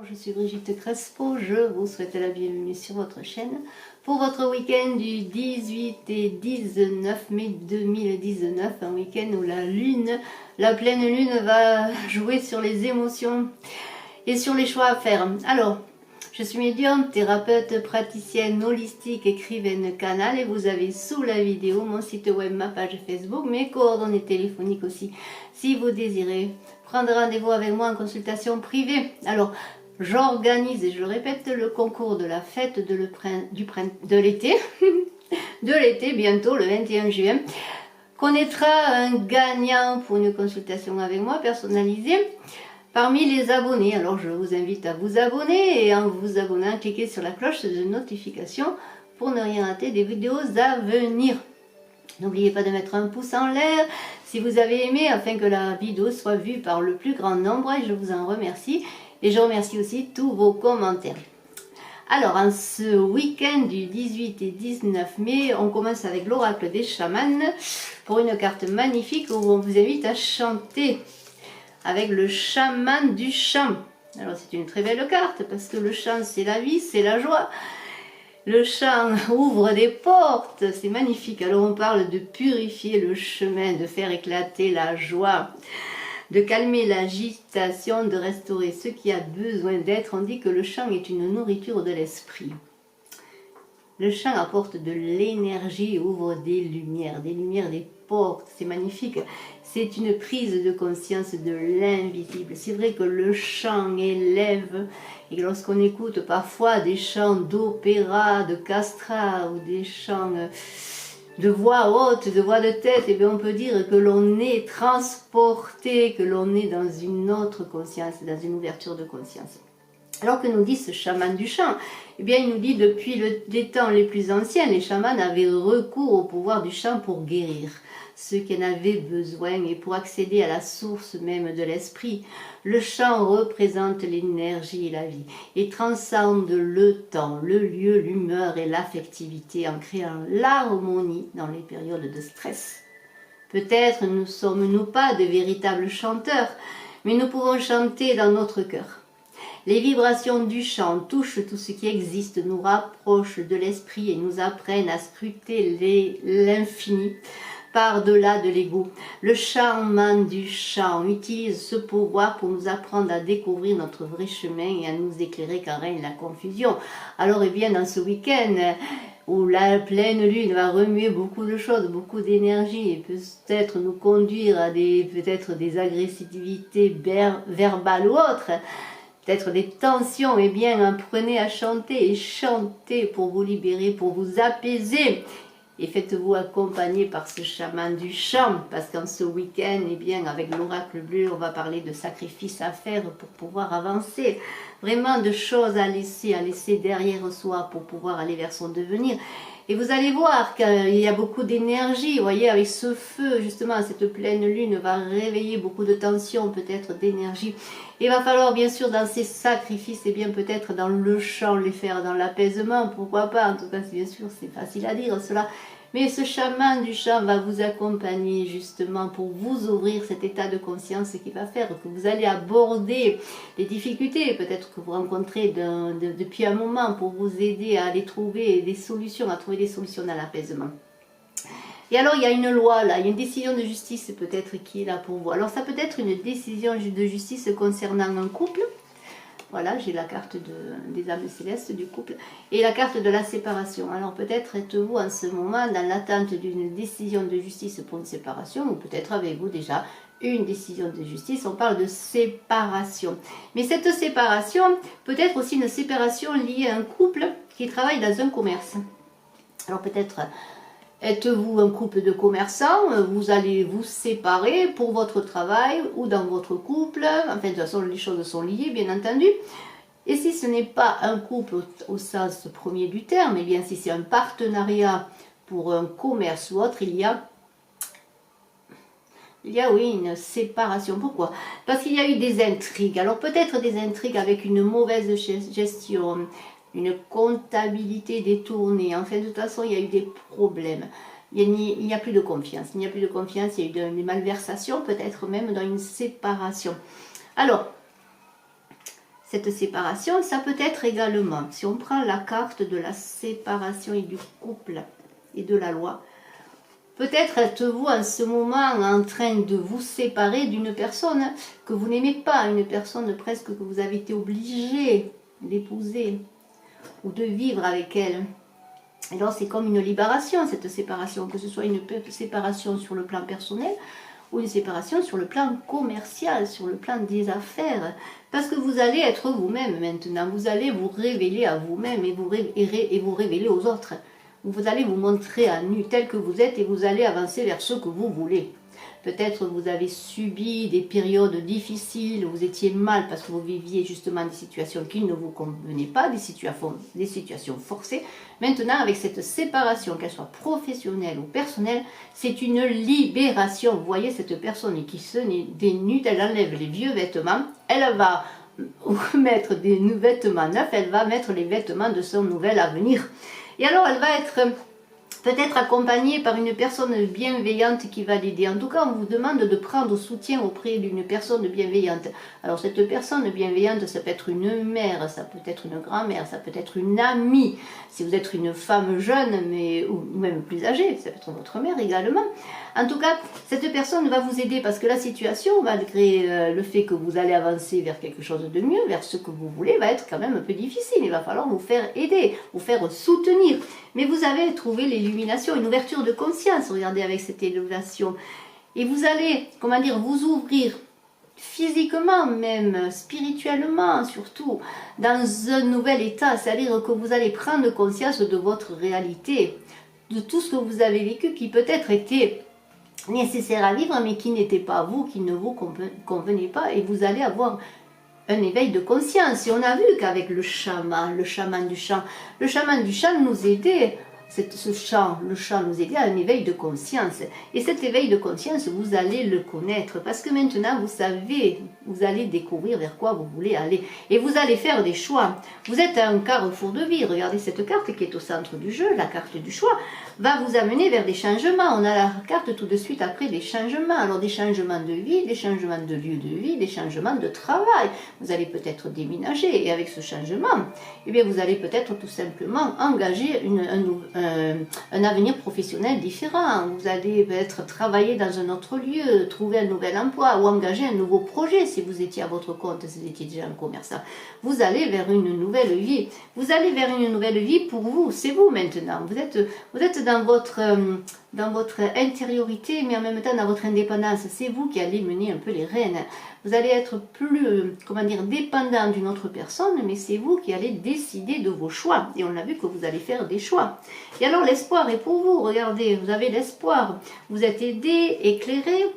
Je suis Brigitte Crespo, je vous souhaite la bienvenue sur votre chaîne pour votre week-end du 18 et 19 mai 2019, un week-end où la pleine lune va jouer sur les émotions et sur les choix à faire. Alors, je suis médium, thérapeute, praticienne holistique, écrivaine canal et vous avez sous la vidéo mon site web, ma page Facebook, mes coordonnées téléphoniques aussi. Si vous désirez prendre rendez-vous avec moi en consultation privée. Alors, j'organise, et je répète, le concours de la fête de l'été, de l'été bientôt, le 21 juin. Connaîtra un gagnant pour une consultation avec moi personnalisée parmi les abonnés. Alors je vous invite à vous abonner et en vous abonnant, cliquez sur la cloche de notification pour ne rien rater des vidéos à venir. N'oubliez pas de mettre un pouce en l'air si vous avez aimé afin que la vidéo soit vue par le plus grand nombre et je vous en remercie. Et je remercie aussi tous vos commentaires. Alors, en ce week-end du 18 et 19 mai, on commence avec l'oracle des chamans pour une carte magnifique où on vous invite à chanter avec le chaman du chant. Alors, c'est une très belle carte parce que le chant, c'est la vie, c'est la joie. Le chant ouvre des portes, c'est magnifique. Alors, on parle de purifier le chemin, de faire éclater la joie, de calmer l'agitation, de restaurer ce qui a besoin d'être. On dit que le chant est une nourriture de l'esprit. Le chant apporte de l'énergie, ouvre des lumières, des portes. C'est magnifique. C'est une prise de conscience de l'invisible. C'est vrai que le chant élève. Et lorsqu'on écoute parfois des chants d'opéra, de castrat ou des chants de voix haute, de voix de tête, et bien on peut dire que l'on est transporté, que l'on est dans une autre conscience, dans une ouverture de conscience. Alors que nous dit ce chaman du chant? Eh bien il nous dit depuis les temps les plus anciens, les chamans avaient recours au pouvoir du chant pour guérir ceux qui en avaient besoin et pour accéder à la source même de l'esprit. Le chant représente l'énergie et la vie et transcende le temps, le lieu, l'humeur et l'affectivité en créant l'harmonie dans les périodes de stress. Peut-être ne sommes-nous pas de véritables chanteurs, mais nous pouvons chanter dans notre cœur. Les vibrations du chant touchent tout ce qui existe, nous rapprochent de l'esprit et nous apprennent à scruter l'infini par-delà de l'ego. Le chaman du chant utilise ce pouvoir pour nous apprendre à découvrir notre vrai chemin et à nous éclairer quand règne la confusion. Alors, eh bien, dans ce week-end où la pleine lune va remuer beaucoup de choses, beaucoup d'énergie et peut-être nous conduire à peut-être des agressivités verbales ou autres, peut-être des tensions, eh bien, apprenez à chanter et chantez pour vous libérer, pour vous apaiser. Et faites-vous accompagner par ce chaman du chant, parce qu'en ce week-end, eh bien, avec l'oracle bleu, on va parler de sacrifices à faire pour pouvoir avancer. Vraiment de choses à laisser derrière soi pour pouvoir aller vers son devenir. Et vous allez voir qu'il y a beaucoup d'énergie, vous voyez, avec ce feu, justement, cette pleine lune va réveiller beaucoup de tensions, peut-être d'énergie. Il va falloir, bien sûr, dans ces sacrifices, et bien peut-être dans le chant, les faire dans l'apaisement, pourquoi pas, en tout cas, bien sûr, c'est facile à dire cela. Mais ce chaman du chant va vous accompagner justement pour vous ouvrir cet état de conscience qui va faire que vous allez aborder les difficultés peut-être que vous rencontrez depuis un moment pour vous aider à aller trouver des solutions, à trouver des solutions à l'apaisement. Et alors il y a une loi là, il y a une décision de justice peut-être qui est là pour vous. Alors ça peut être une décision de justice concernant un couple. Voilà, j'ai la carte des âmes célestes du couple et la carte de la séparation. Alors peut-être êtes-vous en ce moment dans l'attente d'une décision de justice pour une séparation ou peut-être avez-vous déjà une décision de justice. On parle de séparation. Mais cette séparation peut être aussi une séparation liée à un couple qui travaille dans un commerce. Alors peut-être êtes-vous un couple de commerçants, vous allez vous séparer pour votre travail ou dans votre couple, enfin de toute façon les choses sont liées bien entendu. Et si ce n'est pas un couple au sens premier du terme, et bien si c'est un partenariat pour un commerce ou autre, il y a oui une séparation. Pourquoi? Parce qu'il y a eu des intrigues. Alors peut-être des intrigues avec une mauvaise gestion, une comptabilité détournée. Enfin, de toute façon, il y a eu des problèmes. Il n'y a plus de confiance. Il n'y a plus de confiance. Il y a eu des malversations, peut-être même dans une séparation. Alors, cette séparation, ça peut être également, si on prend la carte de la séparation et du couple et de la loi, peut-être êtes-vous en ce moment en train de vous séparer d'une personne que vous n'aimez pas, une personne presque que vous avez été obligé d'épouser ou de vivre avec elle. Alors c'est comme une libération, cette séparation, que ce soit une séparation sur le plan personnel ou une séparation sur le plan commercial, sur le plan des affaires. Parce que vous allez être vous-même maintenant, vous allez vous révéler à vous-même et vous révéler aux autres. Vous allez vous montrer à nu tel que vous êtes et vous allez avancer vers ce que vous voulez. Peut-être vous avez subi des périodes difficiles, vous étiez mal parce que vous viviez justement des situations qui ne vous convenaient pas, des situations forcées. Maintenant, avec cette séparation, qu'elle soit professionnelle ou personnelle, c'est une libération. Vous voyez cette personne qui se dénude, elle enlève les vieux vêtements, elle va mettre des vêtements neufs, elle va mettre les vêtements de son nouvel avenir. Et alors, elle va être peut-être accompagnée par une personne bienveillante qui va l'aider. En tout cas, on vous demande de prendre soutien auprès d'une personne bienveillante. Alors, cette personne bienveillante, ça peut être une mère, ça peut être une grand-mère, ça peut être une amie. Si vous êtes une femme jeune, ou même plus âgée, ça peut être votre mère également. En tout cas, cette personne va vous aider parce que la situation, malgré le fait que vous allez avancer vers quelque chose de mieux, vers ce que vous voulez, va être quand même un peu difficile. Il va falloir vous faire aider, vous faire soutenir. Mais vous avez trouvé l'illumination, une ouverture de conscience, regardez avec cette élévation. Et vous allez, comment dire, vous ouvrir physiquement même, spirituellement surtout, dans un nouvel état. C'est-à-dire que vous allez prendre conscience de votre réalité, de tout ce que vous avez vécu qui peut-être était nécessaire à vivre, mais qui n'était pas vous, qui ne vous convenait pas. Et vous allez avoir un éveil de conscience. Et on a vu qu'avec le chaman du chant nous aidait, le chant nous aidait à un éveil de conscience. Et cet éveil de conscience, vous allez le connaître, parce que maintenant, vous savez, vous allez découvrir vers quoi vous voulez aller. Et vous allez faire des choix. Vous êtes à un carrefour de vie. Regardez cette carte qui est au centre du jeu, la carte du choix, va vous amener vers des changements. On a la carte tout de suite après des changements. Alors des changements de vie, des changements de lieu de vie, des changements de travail. Vous allez peut-être déménager et avec ce changement, eh bien, vous allez peut-être tout simplement engager un avenir professionnel différent. Vous allez peut-être travailler dans un autre lieu, trouver un nouvel emploi ou engager un nouveau projet si vous étiez à votre compte, si vous étiez déjà un commerçant. Vous allez vers une nouvelle vie. Vous allez vers une nouvelle vie pour vous. C'est vous maintenant. Vous êtes dans votre intériorité, mais en même temps dans votre indépendance. C'est vous qui allez mener un peu les rênes. Vous allez être plus, dépendant d'une autre personne, mais c'est vous qui allez décider de vos choix. Et on a vu que vous allez faire des choix. Et alors l'espoir est pour vous. Regardez, vous avez l'espoir. Vous êtes aidé, éclairé.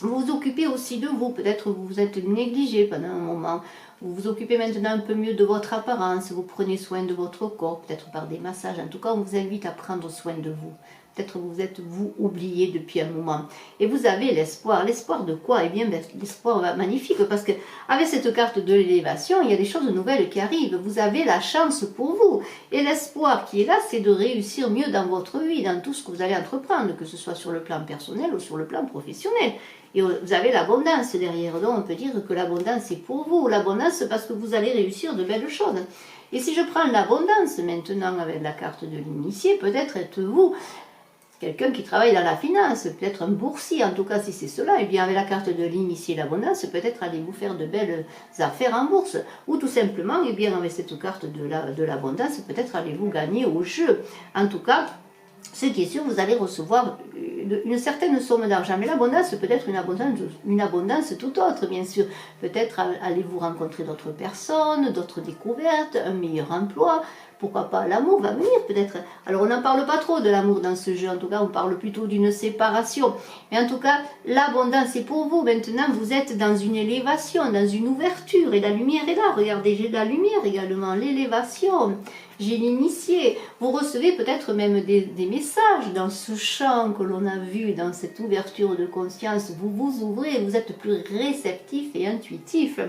Vous vous occupez aussi de vous. Peut-être vous vous êtes négligé pendant un moment. Vous vous occupez maintenant un peu mieux de votre apparence. Vous prenez soin de votre corps, peut-être par des massages. En tout cas, on vous invite à prendre soin de vous. Peut-être vous êtes oublié depuis un moment. Et vous avez l'espoir. L'espoir de quoi? Eh bien, l'espoir magnifique, parce que avec cette carte de l'élévation, il y a des choses nouvelles qui arrivent. Vous avez la chance pour vous. Et l'espoir qui est là, c'est de réussir mieux dans votre vie, dans tout ce que vous allez entreprendre, que ce soit sur le plan personnel ou sur le plan professionnel. Et vous avez l'abondance derrière. Donc, on peut dire que l'abondance est pour vous. L'abondance, parce que vous allez réussir de belles choses. Et si je prends l'abondance maintenant avec la carte de l'initié, peut-être êtes-vous quelqu'un qui travaille dans la finance, peut-être un boursier, en tout cas si c'est cela, et bien avec la carte de l'initié l'abondance, peut-être allez-vous faire de belles affaires en bourse, ou tout simplement, et bien avec cette carte de l'abondance, peut-être allez-vous gagner au jeu. En tout cas, ce qui est sûr, vous allez recevoir une certaine somme d'argent, mais l'abondance peut être une abondance tout autre, bien sûr. Peut-être allez-vous rencontrer d'autres personnes, d'autres découvertes, un meilleur emploi. Pourquoi pas, l'amour va venir peut-être. Alors on n'en parle pas trop de l'amour dans ce jeu, en tout cas on parle plutôt d'une séparation. Mais en tout cas, l'abondance est pour vous. Maintenant vous êtes dans une élévation, dans une ouverture, et la lumière est là. Regardez, j'ai de la lumière également, l'élévation. J'ai l'initié. Vous recevez peut-être même des messages dans ce champ que l'on a vu, dans cette ouverture de conscience. Vous vous ouvrez, vous êtes plus réceptif et intuitif.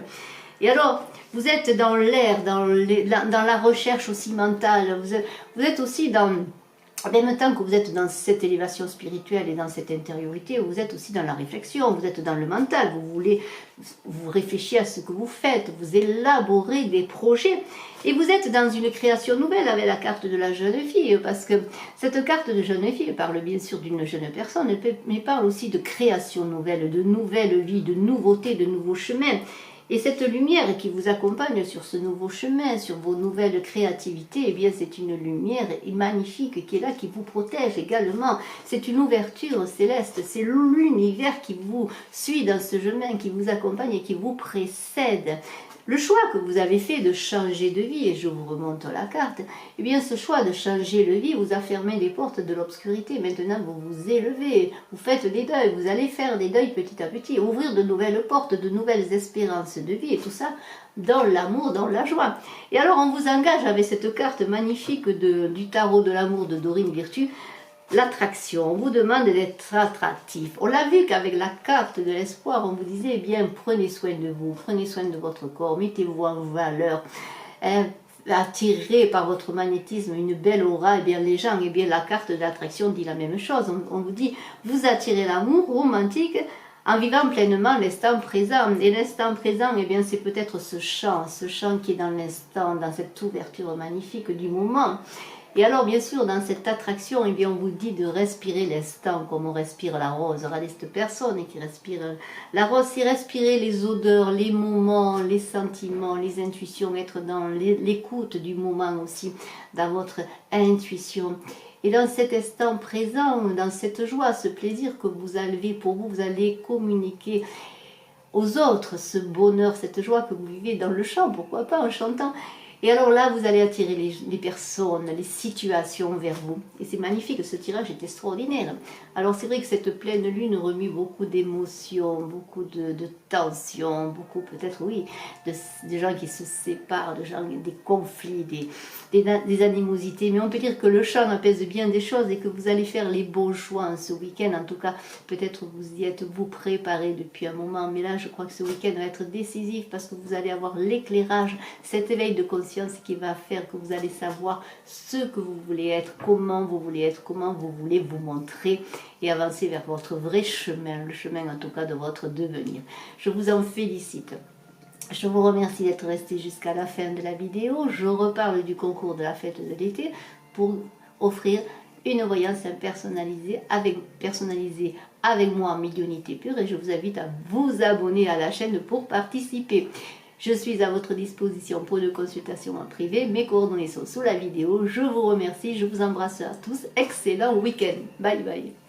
Et alors, vous êtes dans l'air, dans la recherche aussi mentale, vous êtes aussi dans en même temps que vous êtes dans cette élévation spirituelle et dans cette intériorité, vous êtes aussi dans la réflexion, vous êtes dans le mental, vous réfléchissez à ce que vous faites, vous élaborez des projets et vous êtes dans une création nouvelle avec la carte de la jeune fille, parce que cette carte de jeune fille parle bien sûr d'une jeune personne, mais parle aussi de création nouvelle, de nouvelle vie, de nouveautés, de nouveaux chemins. Et cette lumière qui vous accompagne sur ce nouveau chemin, sur vos nouvelles créativités, eh bien c'est une lumière magnifique qui est là, qui vous protège également. C'est une ouverture céleste, c'est l'univers qui vous suit dans ce chemin, qui vous accompagne et qui vous précède. Le choix que vous avez fait de changer de vie, et je vous remonte la carte, eh bien ce choix de changer de vie vous a fermé les portes de l'obscurité. Maintenant vous vous élevez, vous faites des deuils, vous allez faire des deuils petit à petit, ouvrir de nouvelles portes, de nouvelles espérances de vie, et tout ça dans l'amour, dans la joie. Et alors on vous engage avec cette carte magnifique du tarot de l'amour de Dorine Virtue, l'attraction. On vous demande d'être attractif. On l'a vu qu'avec la carte de l'espoir, on vous disait, eh bien, prenez soin de vous, prenez soin de votre corps, mettez-vous en valeur, attirez par votre magnétisme une belle aura, eh bien, les gens, eh bien, la carte de l'attraction dit la même chose. On vous dit, vous attirez l'amour romantique en vivant pleinement l'instant présent. Et l'instant présent, eh bien, c'est peut-être ce chant qui est dans l'instant, dans cette ouverture magnifique du moment. Et alors, bien sûr, dans cette attraction, eh bien, on vous dit de respirer l'instant comme on respire la rose. Regardez cette personne qui respire la rose, c'est respirer les odeurs, les moments, les sentiments, les intuitions, être dans l'écoute du moment aussi, dans votre intuition. Et dans cet instant présent, dans cette joie, ce plaisir que vous avez pour vous, vous allez communiquer aux autres ce bonheur, cette joie que vous vivez dans le chant, pourquoi pas en chantant. Et alors là, vous allez attirer les personnes, les situations vers vous. Et c'est magnifique, ce tirage est extraordinaire. Alors c'est vrai que cette pleine lune remue beaucoup d'émotions, beaucoup de tensions, beaucoup peut-être, oui, de gens qui se séparent, des conflits, des animosités. Mais on peut dire que le chant apaise bien des choses et que vous allez faire les bons choix ce week-end. En tout cas, peut-être vous y êtes-vous préparé depuis un moment. Mais là, je crois que ce week-end va être décisif parce que vous allez avoir l'éclairage, cet éveil de conscience qui va faire que vous allez savoir ce que vous voulez être, comment vous voulez vous montrer et avancer vers votre vrai chemin, le chemin en tout cas de votre devenir. Je vous en félicite. Je vous remercie d'être resté jusqu'à la fin de la vidéo. Je reparle du concours de la fête de l'été pour offrir une voyance personnalisée avec moi en médiumnité pure et je vous invite à vous abonner à la chaîne pour participer. Je suis à votre disposition pour une consultation en privé. Mes coordonnées sont sous la vidéo. Je vous remercie. Je vous embrasse à tous. Excellent week-end. Bye bye.